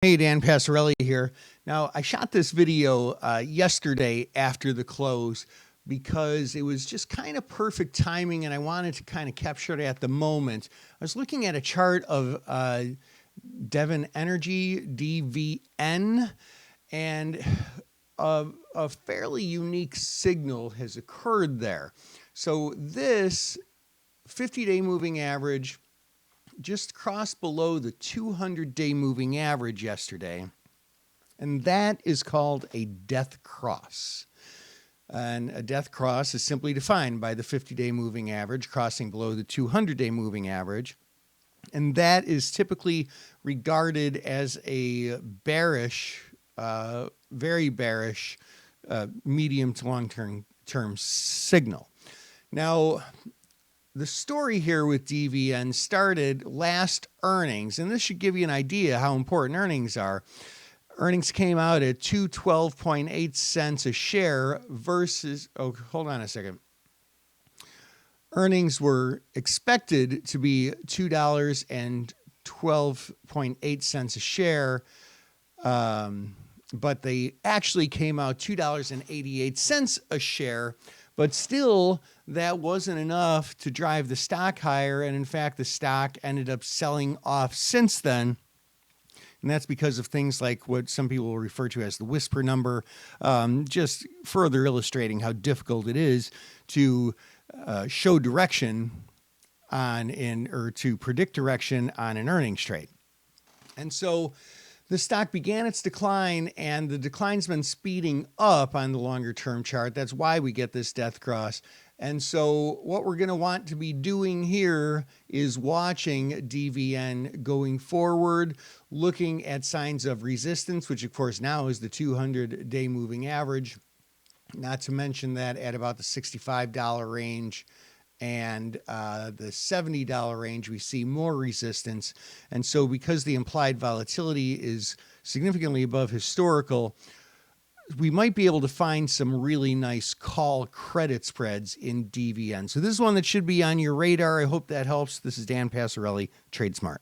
Hey, Dan Passarelli here. Now, I shot this video yesterday after the close because it was just kind of perfect timing and I wanted to kind of capture it at the moment. I was looking at a chart of Devon Energy, DVN, and a fairly unique signal has occurred there. So this 50-day moving average just crossed below the 200-day moving average yesterday, and that is called a death cross. And a death cross is simply defined by the 50-day moving average crossing below the 200-day moving average, and that is typically regarded as a bearish, very bearish, medium to long-term signal. Now, the story here with DVN started last earnings, and this should give you an idea how important earnings are. Earnings came out at 212.8 cents a share versus, hold on a second. Earnings were expected to be $2.12.8 a share, but they actually came out $2.88 a share. But still, that wasn't enough to drive the stock higher. And in fact, the stock ended up selling off since then. And that's because of things like what some people will refer to as the whisper number, just further illustrating how difficult it is to show direction or to predict direction on an earnings trade. And so the stock began its decline, and the decline's been speeding up on the longer term chart. That's why we get this death cross. And so what we're going to want to be doing here is watching DVN going forward, looking at signs of resistance, which of course now is the 200-day moving average, not to mention that at about the $65 range and the $70 range, we see more resistance. And so because the implied volatility is significantly above historical, we might be able to find some really nice call credit spreads in DVN. So this is one that should be on your radar. I hope that helps. This is Dan Passarelli, Trade Smart.